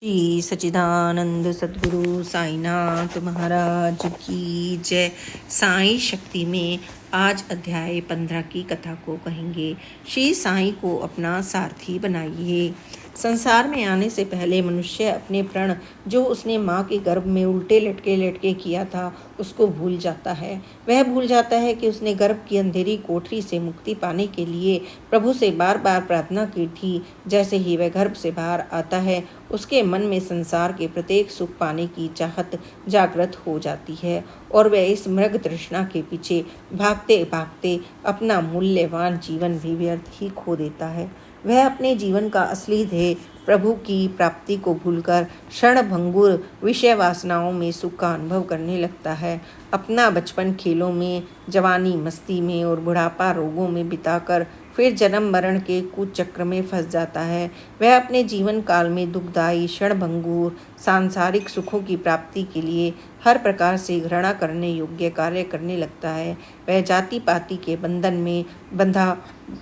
श्री सच्चिदानंद सद्गुरु साईनाथ महाराज की जय। साई शक्ति में आज अध्याय 15 की कथा को कहेंगे। श्री साई को अपना सारथी बनाइए। संसार में आने से पहले मनुष्य अपने प्रण जो उसने माँ के गर्भ में उल्टे लटके लटके किया था उसको भूल जाता है। वह भूल जाता है कि उसने गर्भ की अंधेरी कोठरी से मुक्ति पाने के लिए प्रभु से बार बार प्रार्थना की थी। जैसे ही वह गर्भ से बाहर आता है उसके मन में संसार के प्रत्येक सुख पाने की चाहत जागृत हो जाती है और वह इस मृग तृष्णा के पीछे भागते भागते अपना मूल्यवान जीवन भी व्यर्थ ही खो देता है। वह अपने जीवन का असली ध्येय प्रभु की प्राप्ति को भूलकर क्षणभंगुर विषय वासनाओं में सुख का अनुभव करने लगता है। अपना बचपन खेलों में, जवानी मस्ती में और बुढ़ापा रोगों में बिताकर फिर जन्म मरण के कुचक्र में फंस जाता है। वह अपने जीवन काल में दुखदायी क्षणभंगुर सांसारिक सुखों की प्राप्ति के लिए हर प्रकार से घृणा करने योग्य कार्य करने लगता है। वह जाति पाति के बंधन में बंधा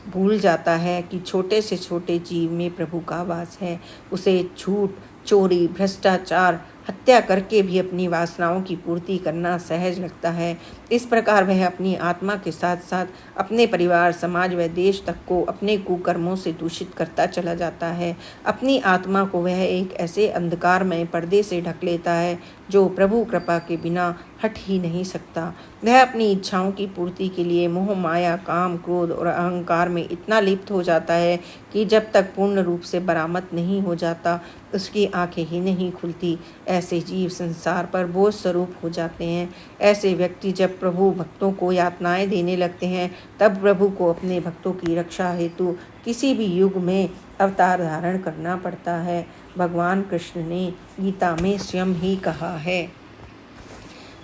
भूल जाता है कि छोटे से छोटे जीव में प्रभु का वास है। उसे झूठ, चोरी, भ्रष्टाचार, हत्या करके भी अपनी वासनाओं की पूर्ति करना सहज लगता है। इस प्रकार वह अपनी आत्मा के साथ साथ अपने परिवार, समाज व देश तक को अपने कुकर्मों से दूषित करता चला जाता है। अपनी आत्मा को वह एक ऐसे अंधकारमय पर्दे से ढक लेता है जो प्रभु कृपा के बिना हट ही नहीं सकता। वह अपनी इच्छाओं की पूर्ति के लिए मोह, माया, काम, क्रोध और अहंकार में इतना लिप्त हो जाता है कि जब तक पूर्ण रूप से बरामद नहीं हो जाता उसकी आंखें ही नहीं खुलती। ऐसे जीव संसार पर बोझ स्वरूप हो जाते हैं। ऐसे व्यक्ति जब प्रभु भक्तों को यातनाएं देने लगते हैं तब प्रभु को अपने भक्तों की रक्षा हेतु किसी भी युग में अवतार धारण करना पड़ता है। भगवान कृष्ण ने गीता में स्वयं ही कहा है,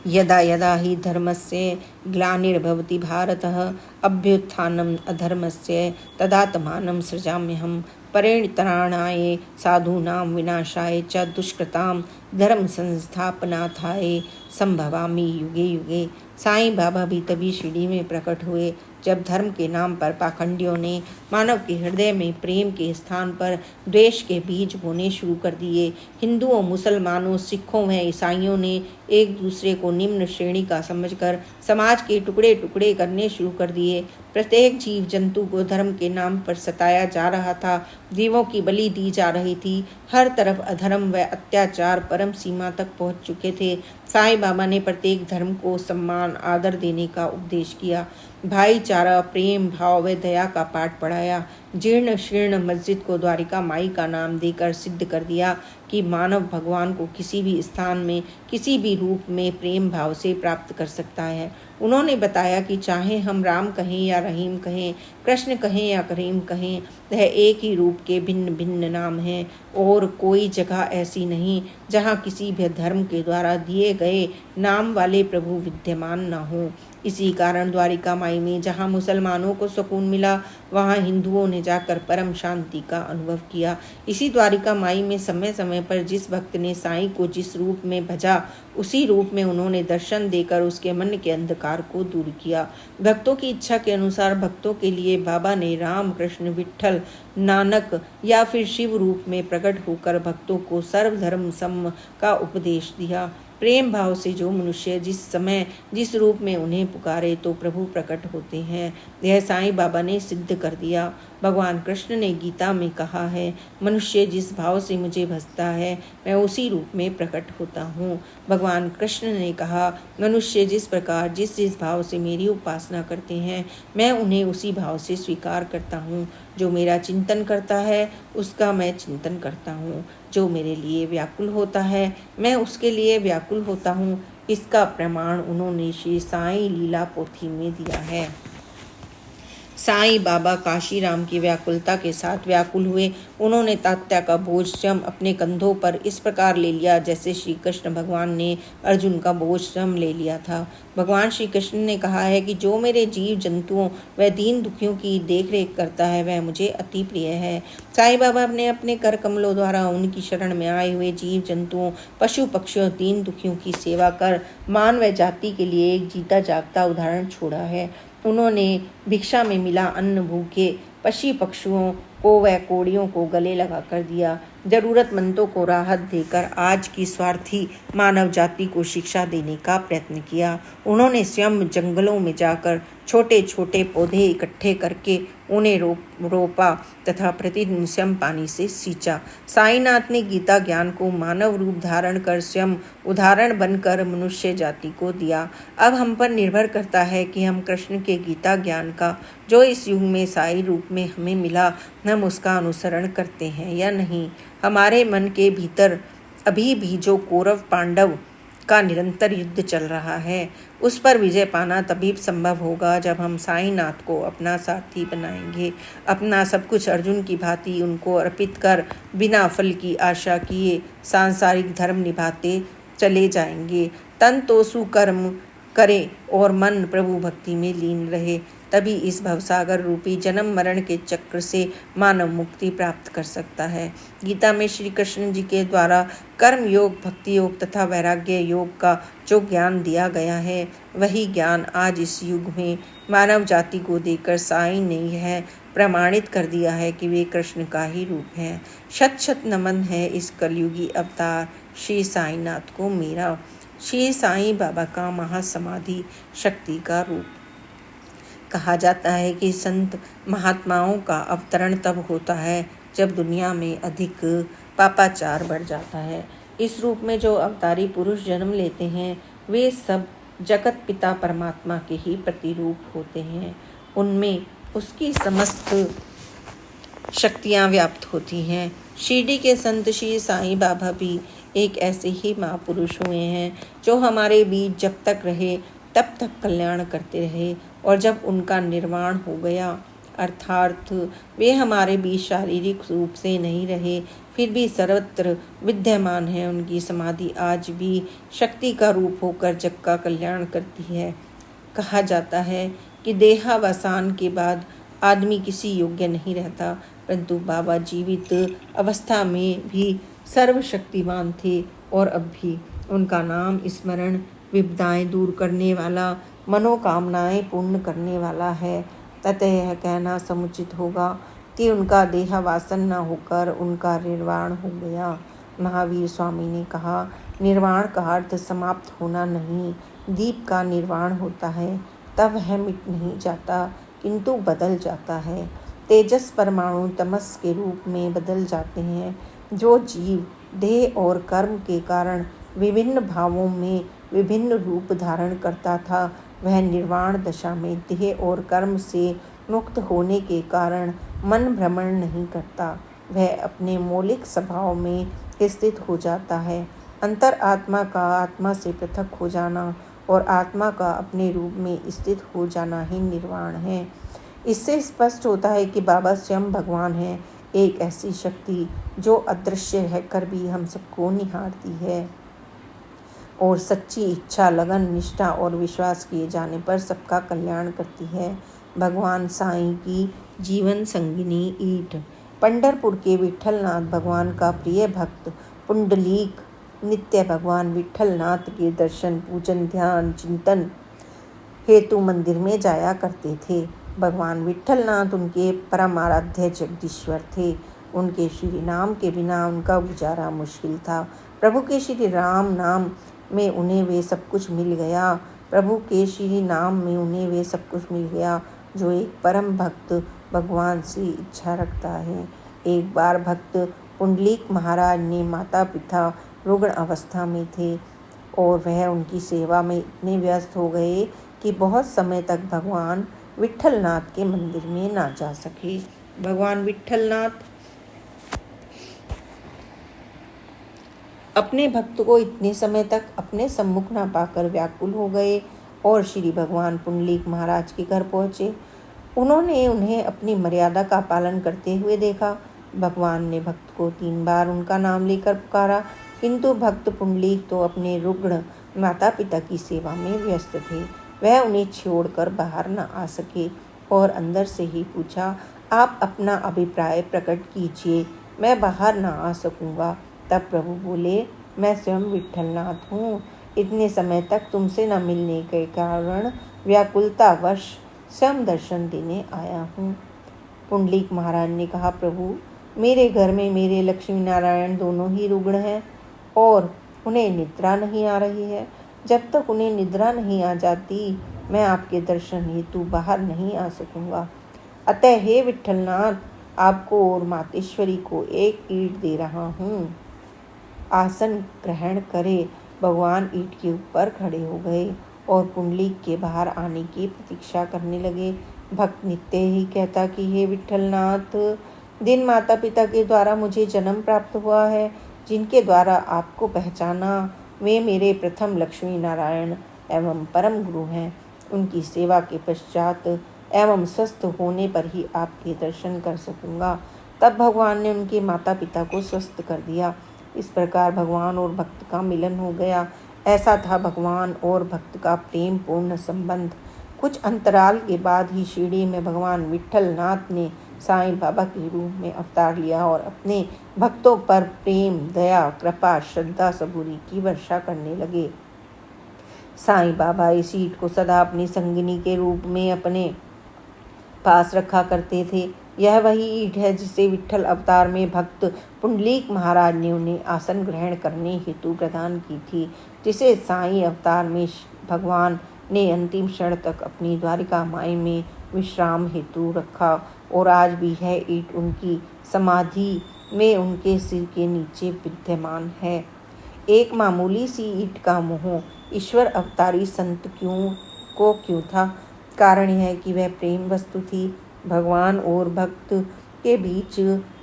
यदा यदा हि धर्मस्य ग्लानिर्भवति भारतः अभ्युत्थानम् अधर्मस्य तदात्मानं सृजाम्यहम् परित्राणाय साधूनां विनाशाय च दुष्कृतां धर्म संस्थापनार्थाय संभवामि युगे युगे। साईं बाबा भी तभी शिरडी में प्रकट हुए जब धर्म के नाम पर पाखंडियों ने मानव के हृदय में प्रेम के स्थान पर द्वेष के बीज बोने शुरू कर दिए। हिंदुओं, मुसलमानों, सिखों व ईसाइयों ने एक दूसरे को निम्न श्रेणी का समझकर समाज के टुकड़े टुकड़े करने शुरू कर दिए। प्रत्येक जीव जंतु को धर्म के नाम पर सताया जा रहा था, जीवों की बलि दी जा रही थी। हर तरफ अधर्म व अत्याचार परम सीमा तक पहुंच चुके थे। साईं बाबा ने प्रत्येक धर्म को सम्मान आदर देने का उपदेश किया, भाईचारा, प्रेम भाव व दया का पाठ पढ़ाया। जीर्ण शीर्ण मस्जिद को द्वारिका माई का नाम देकर सिद्ध कर दिया कि मानव भगवान को किसी भी स्थान में, किसी भी रूप में प्रेम भाव से प्राप्त कर सकता है। उन्होंने बताया कि चाहे हम राम कहें या रहीम कहें, कृष्ण कहें या करीम कहें, वह एक ही रूप के भिन्न भिन्न नाम हैं और कोई जगह ऐसी नहीं जहाँ किसी भी धर्म के द्वारा दिए गए नाम वाले प्रभु विद्यमान न हो। इसी कारण द्वारिका माई में जहाँ मुसलमानों को सुकून मिला वहाँ हिंदुओं ने जाकर परम शांति का अनुभव किया। इसी द्वारिका माई में समय समय पर जिस भक्त ने साईं को जिस रूप में भजा उसी रूप में उन्होंने दर्शन देकर उसके मन के अंधकार को दूर किया। भक्तों की इच्छा के अनुसार भक्तों के लिए बाबा ने राम, कृष्ण, विट्ठल, नानक या फिर शिव रूप में प्रकट होकर भक्तों को सर्वधर्म सम का उपदेश दिया। प्रेम भाव से जो मनुष्य जिस समय जिस रूप में उन्हें पुकारे तो प्रभु प्रकट होते हैं। यह साईं बाबा ने सिद्ध कर दिया। भगवान कृष्ण ने गीता में कहा है, मनुष्य जिस भाव से मुझे भजता है मैं उसी रूप में प्रकट होता हूँ। भगवान कृष्ण ने कहा, मनुष्य जिस प्रकार जिस जिस भाव से मेरी उपासना करते हैं मैं उन्हें उसी भाव से स्वीकार करता हूँ। जो मेरा चिंतन करता है उसका मैं चिंतन करता हूँ। जो मेरे लिए व्याकुल होता है मैं उसके लिए व्याकुल होता हूँ। इसका प्रमाण उन्होंने श्री साईं लीला पोथी में दिया है। साईं बाबा काशीराम की व्याकुलता के साथ व्याकुल हुए। उन्होंने तात्या का बोझ स्वयं अपने कंधों पर इस प्रकार ले लिया जैसे श्री कृष्ण भगवान ने अर्जुन का बोझ स्वयं ले लिया था। भगवान श्री कृष्ण ने कहा है कि जो मेरे जीव जंतुओं व दीन दुखियों की देख रेख करता है वह मुझे अति प्रिय है। साईं बाबा ने अपने कर कमलों द्वारा उनकी शरण में आए हुए जीव जंतुओं, पशु पक्षियों, दीन दुखियों की सेवा कर मान व जाति के लिए एक जीता जागता उदाहरण छोड़ा है। उन्होंने भिक्षा में मिला अन्न भूखे पक्षी पक्षुओं को व कोड़ियों को गले लगा कर दिया। जरूरतमंदों को राहत देकर आज की स्वार्थी मानव जाति को शिक्षा देने का प्रयत्न किया। उन्होंने स्वयं जंगलों में जाकर छोटे छोटे पौधे इकट्ठे करके उन्हें रोपा तथा प्रतिदिन स्वयं पानी से सींचा। साईनाथ ने गीता ज्ञान को मानव रूप धारण कर स्वयं उदाहरण बनकर मनुष्य जाति को दिया। अब हम पर निर्भर करता है कि हम कृष्ण के गीता ज्ञान का जो इस युग में साई रूप में हमें मिला, हम उसका अनुसरण करते हैं या नहीं। हमारे मन के भीतर अभी भी जो कौरव पांडव का निरंतर युद्ध चल रहा है, उस पर विजय पाना तभी संभव होगा जब हम साईनाथ को अपना साथी बनाएंगे। अपना सब कुछ अर्जुन की भांति उनको अर्पित कर बिना फल की आशा किए सांसारिक धर्म निभाते चले जाएंगे। तन तो सुकर्म करे और मन प्रभु भक्ति में लीन रहे, तभी इस भवसागर रूपी जन्म मरण के चक्र से मानव मुक्ति प्राप्त कर सकता है। गीता में श्री कृष्ण जी के द्वारा कर्म योग, भक्ति योग तथा वैराग्य योग का जो ज्ञान दिया गया है, वही ज्ञान आज इस युग में मानव जाति को देकर साई ने यह प्रमाणित कर दिया है कि वे कृष्ण का ही रूप है। शत शत नमन है इस कलयुगी अवतार श्री साईनाथ को मेरा। श्री साईं बाबा का महासमाधि शक्ति का रूप। कहा जाता है कि संत महात्माओं का अवतरण तब होता है जब दुनिया में अधिक पापाचार बढ़ जाता है। इस रूप में जो अवतारी पुरुष जन्म लेते हैं, वे सब जगत पिता परमात्मा के ही प्रतिरूप होते हैं। उनमें उसकी समस्त शक्तियाँ व्याप्त होती हैं। शिरडी के संत श्री साईं बाबा भी एक ऐसे ही महापुरुष हुए हैं जो हमारे बीच जब तक रहे तब तक कल्याण करते रहे, और जब उनका निर्वाण हो गया अर्थात वे हमारे बीच शारीरिक रूप से नहीं रहे, फिर भी सर्वत्र विद्यमान है। उनकी समाधि आज भी शक्ति का रूप होकर जग का कल्याण करती है। कहा जाता है कि देहावसान के बाद आदमी किसी योग्य नहीं रहता, परंतु बाबा जीवित अवस्था में भी सर्वशक्तिमान थे और अब भी उनका नाम स्मरण विपदाएं दूर करने वाला, मनोकामनाएं पूर्ण करने वाला है। ततः यह कहना समुचित होगा कि उनका देहावासन न होकर उनका निर्वाण हो गया। महावीर स्वामी ने कहा, निर्वाण का अर्थ समाप्त होना नहीं, दीप का निर्वाण होता है, तब वह मिट नहीं जाता किंतु बदल जाता है। तेजस परमाणु तमस के रूप में बदल जाते हैं। जो जीव देह और कर्म के कारण विभिन्न भावों में विभिन्न रूप धारण करता था, वह निर्वाण दशा में देह और कर्म से मुक्त होने के कारण मन भ्रमण नहीं करता, वह अपने मौलिक स्वभाव में स्थित हो जाता है। अंतर आत्मा का आत्मा से पृथक हो जाना और आत्मा का अपने रूप में स्थित हो जाना ही निर्वाण है। इससे स्पष्ट होता है कि बाबा स्वयं भगवान है, एक ऐसी शक्ति जो अदृश्य रहकर भी हम सबको निहारती है और सच्ची इच्छा, लगन, निष्ठा और विश्वास किए जाने पर सबका कल्याण करती है। भगवान साईं की जीवन संगिनी ईंट। पंढरपुर के विट्ठलनाथ भगवान का प्रिय भक्त पुंडलीक नित्य भगवान विट्ठलनाथ के दर्शन, पूजन, ध्यान, चिंतन हेतु मंदिर में जाया करते थे। भगवान विट्ठलनाथ उनके परम आराध्य जगदीश्वर थे। उनके श्री नाम के बिना उनका गुजारा मुश्किल था। प्रभु के श्री राम नाम में उन्हें वे सब कुछ मिल गया। प्रभु के श्री नाम में उन्हें वे सब कुछ मिल गया जो एक परम भक्त भगवान से इच्छा रखता है। एक बार भक्त पुंडलीक महाराज ने माता पिता रुग्ण अवस्था में थे और वह उनकी सेवा में इतने व्यस्त हो गए कि बहुत समय तक भगवान विट्ठलनाथ के मंदिर में ना जा सके। भगवान विट्ठलनाथ अपने भक्त को इतने समय तक अपने सम्मुख न पाकर व्याकुल हो गए और श्री भगवान पुंडलीक महाराज के घर पहुँचे। उन्होंने उन्हें अपनी मर्यादा का पालन करते हुए देखा। भगवान ने भक्त को 3 बार उनका नाम लेकर पुकारा, किंतु भक्त पुंडलीक तो अपने रुग्ण माता पिता की सेवा में व्यस्त थे। वह उन्हें छोड़कर बाहर न आ सके और अंदर से ही पूछा, आप अपना अभिप्राय प्रकट कीजिए, मैं बाहर न आ सकूँगा। तब प्रभु बोले, मैं स्वयं विट्ठलनाथ हूँ। इतने समय तक तुमसे न मिलने के कारण व्याकुलतावश स्वयं दर्शन देने आया हूँ। पुंडलीक महाराज ने कहा, प्रभु मेरे घर में मेरे लक्ष्मी नारायण दोनों ही रुग्ण हैं और उन्हें निद्रा नहीं आ रही है। जब तक उन्हें निद्रा नहीं आ जाती मैं आपके दर्शन हेतु बाहर नहीं आ सकूंगा। अतः हे विठलनाथ, आपको और मातेश्वरी को एक ईंट दे रहा हूँ। आसन ग्रहण करे। भगवान ईंट के ऊपर खड़े हो गए और पुंडलीक के बाहर आने की प्रतीक्षा करने लगे। भक्त नित्य ही कहता कि हे विठलनाथ, जिन माता पिता के द्वारा मुझे जन्म प्राप्त हुआ है, जिनके द्वारा आपको पहचाना, वे मेरे प्रथम लक्ष्मी नारायण एवं परम गुरु हैं। उनकी सेवा के पश्चात एवं स्वस्थ होने पर ही आपके दर्शन कर सकूंगा। तब भगवान ने उनके माता पिता को स्वस्थ कर दिया। इस प्रकार भगवान और भक्त का मिलन हो गया। ऐसा था भगवान और भक्त का प्रेम पूर्ण संबंध। कुछ अंतराल के बाद ही शिरडी में भगवान विठलनाथ ने साईं बाबा के रूप में अवतार लिया और अपने भक्तों पर प्रेम, दया, कृपा, श्रद्धा, सबूरी की वर्षा करने लगे। साईं बाबा इस ईंट को सदा अपनी संगिनी के रूप में अपने पास रखा करते थे। यह वही ईंट है जिसे विठल अवतार में भक्त पुंडलीक महाराज ने उन्हें आसन ग्रहण करने हेतु प्रदान की थी, जिसे साईं अवतार में भगवान ने अंतिम क्षण तक अपनी द्वारिका माई में विश्राम हेतु रखा। और आज भी यह ईंट उनकी समाधि में उनके सिर के नीचे विद्यमान है। एक मामूली सी ईंट का मोह ईश्वर अवतारी संत क्यों था? कारण यह कि वह प्रेम वस्तु थी। भगवान और भक्त के बीच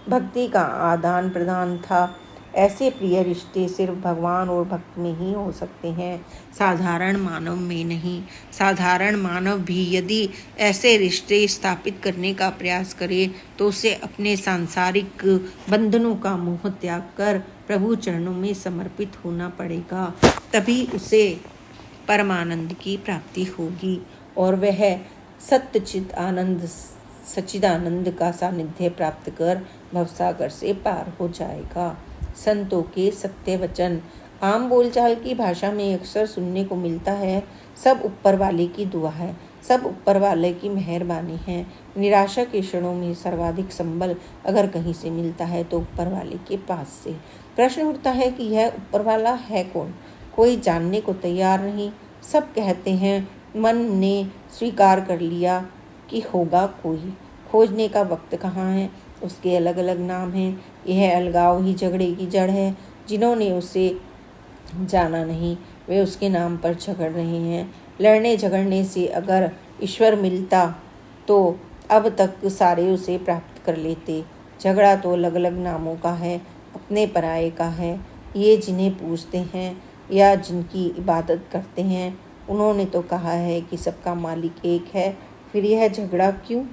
भक्ति का आदान प्रदान था। ऐसे प्रिय रिश्ते सिर्फ भगवान और भक्त में ही हो सकते हैं, साधारण मानव में नहीं। साधारण मानव भी यदि ऐसे रिश्ते स्थापित करने का प्रयास करे तो उसे अपने सांसारिक बंधनों का मोह त्याग कर प्रभु चरणों में समर्पित होना पड़ेगा। तभी उसे परमानंद की प्राप्ति होगी और वह सच्चिदानंद का सानिध्य प्राप्त कर भवसागर से पार हो जाएगा। संतों के सत्य वचन आम बोलचाल की भाषा में अक्सर सुनने को मिलता है, सब ऊपर वाले की दुआ है, सब ऊपर वाले की मेहरबानी है। निराशा के क्षणों में सर्वाधिक संबल अगर कहीं से मिलता है तो ऊपर वाले के पास से। प्रश्न उठता है कि यह ऊपर वाला है कौन? कोई जानने को तैयार नहीं। सब कहते हैं, मन ने स्वीकार कर लिया कि होगा कोई। खोजने का वक्त कहाँ है? उसके अलग अलग नाम हैं। यह अलगाव ही झगड़े की जड़ है। जिन्होंने उसे जाना नहीं वे उसके नाम पर झगड़ रहे हैं। लड़ने झगड़ने से अगर ईश्वर मिलता तो अब तक सारे उसे प्राप्त कर लेते। झगड़ा तो अलग अलग नामों का है, अपने पराये का है। ये जिन्हें पूजते हैं या जिनकी इबादत करते हैं उन्होंने तो कहा है कि सबका मालिक एक है, फिर यह झगड़ा क्यों?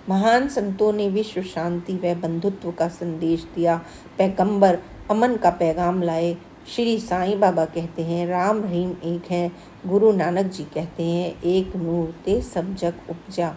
महान संतों ने विश्व शांति व बंधुत्व का संदेश दिया। पैगंबर अमन का पैगाम लाए। श्री साईं बाबा कहते हैं, राम रहीम एक है। गुरु नानक जी कहते हैं, एक नूर ते सब जग उपजा।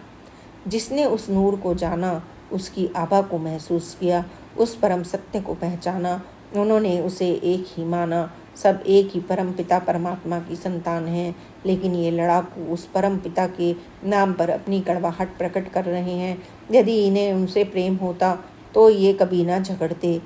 जिसने उस नूर को जाना, उसकी आभा को महसूस किया, उस परम सत्य को पहचाना, उन्होंने उसे एक ही माना। सब एक ही परम पिता परमात्मा की संतान हैं, लेकिन ये लड़ाकू उस परम पिता के नाम पर अपनी कड़वाहट प्रकट कर रहे हैं। यदि इन्हें उनसे प्रेम होता तो ये कभी ना झगड़ते।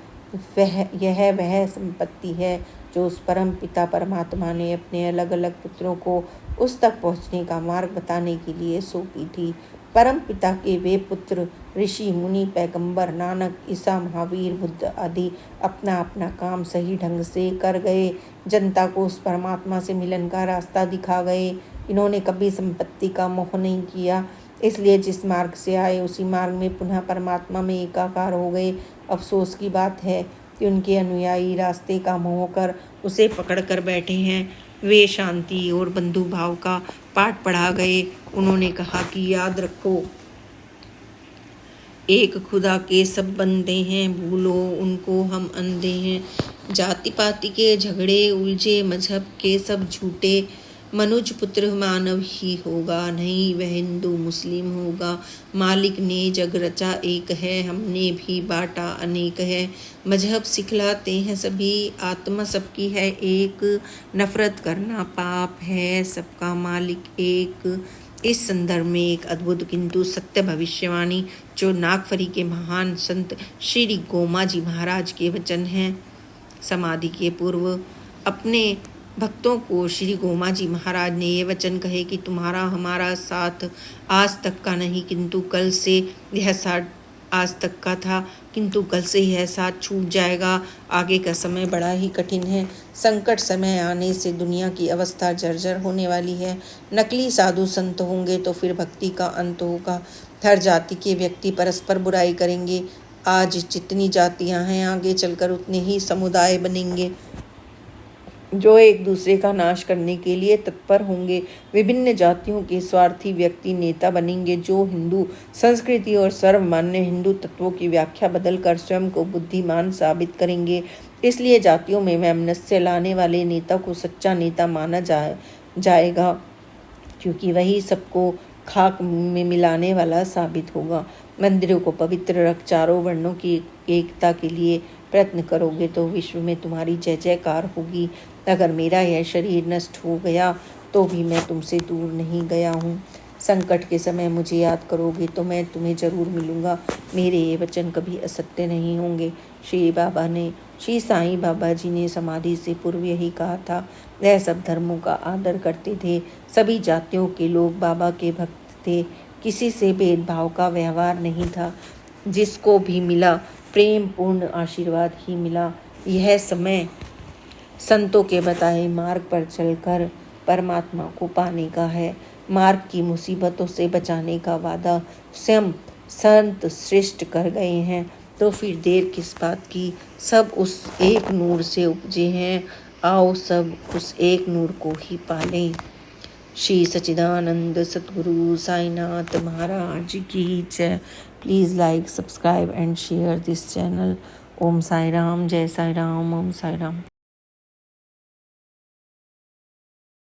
वह संपत्ति है जो उस परम पिता परमात्मा ने अपने अलग अलग पुत्रों को उस तक पहुँचने का मार्ग बताने के लिए सौंपी थी। परम पिता के वे पुत्र ऋषि मुनि, पैगंबर, नानक, ईसा, महावीर, बुद्ध आदि अपना अपना काम सही ढंग से कर गए। जनता को उस परमात्मा से मिलन का रास्ता दिखा गए। इन्होंने कभी संपत्ति का मोह नहीं किया, इसलिए जिस मार्ग से आए उसी मार्ग में पुनः परमात्मा में एकाकार हो गए। अफसोस की बात है कि उनके अनुयायी रास्ते का मोह कर उसे पकड़ कर बैठे हैं। वे शांति और बंधु भाव का पाठ पढ़ा गए। उन्होंने कहा कि याद रखो, एक खुदा के सब बंदे हैं, भूलो उनको हम अंधे हैं। जाति पाति के झगड़े उलझे, मजहब के सब झूठे। मनुज पुत्र मानव ही होगा, नहीं वह हिंदू मुस्लिम होगा। मालिक ने जग रचा एक है, हमने भी बांटा अनेक है। मजहब सिखलाते हैं सभी, आत्मा सबकी है एक। नफरत करना पाप है, सबका मालिक एक। इस संदर्भ में एक अद्भुत किंतु सत्य भविष्यवाणी जो नागफरी के महान संत श्री गोमा जी महाराज के वचन हैं। समाधि के पूर्व अपने भक्तों को श्री गोमा जी महाराज ने ये वचन कहे कि तुम्हारा हमारा साथ आज तक का नहीं, किंतु कल से यह साथ आज तक का था, किंतु कल से यह साथ छूट जाएगा। आगे का समय बड़ा ही कठिन है। संकट समय आने से दुनिया की अवस्था जर्जर होने वाली है। नकली साधु संत होंगे तो फिर भक्ति का अंत होगा। हर जाति के व्यक्ति परस्पर बुराई करेंगे। आज जितनी जातियां हैं आगे चलकर उतने ही समुदाय बनेंगे जो एक दूसरे का नाश करने के लिए तत्पर होंगे। विभिन्न जातियों के स्वार्थी व्यक्ति नेता बनेंगे जो हिंदू संस्कृति और सर्वमान्य हिंदू तत्वों की व्याख्या बदलकर स्वयं को बुद्धिमान साबित करेंगे। इसलिए जातियों में वैमनस्य लाने वाले नेता को सच्चा नेता माना जाएगा, क्योंकि वही सबको खाक में मिलाने वाला साबित होगा। मंदिरों को पवित्र रख चारों वर्णों की एकता के लिए प्रयत्न करोगे तो विश्व में तुम्हारी जय जयकार होगी। अगर मेरा यह शरीर नष्ट हो गया तो भी मैं तुमसे दूर नहीं गया हूँ। संकट के समय मुझे याद करोगे तो मैं तुम्हें जरूर मिलूँगा। मेरे ये वचन कभी असत्य नहीं होंगे। श्री साईं बाबा जी ने समाधि से पूर्व यही कहा था। वह सब धर्मों का आदर करते थे। सभी जातियों के लोग बाबा के भक्त थे। किसी से भेदभाव का व्यवहार नहीं था। जिसको भी मिला प्रेम पूर्ण आशीर्वाद ही मिला। यह समय संतों के बताए मार्ग पर चलकर परमात्मा को पाने का है। मार्ग की मुसीबतों से बचाने का वादा स्वयं संत श्रेष्ठ कर गए हैं, तो फिर देर किस बात की। सब उस एक नूर से उपजे हैं, आओ सब उस एक नूर को ही पालें। श्री सच्चिदानंद सतगुरु साईनाथ महाराज की जय। Please like, subscribe and share this channel. Om Sai Ram, जय साई राम, ओम साई राम।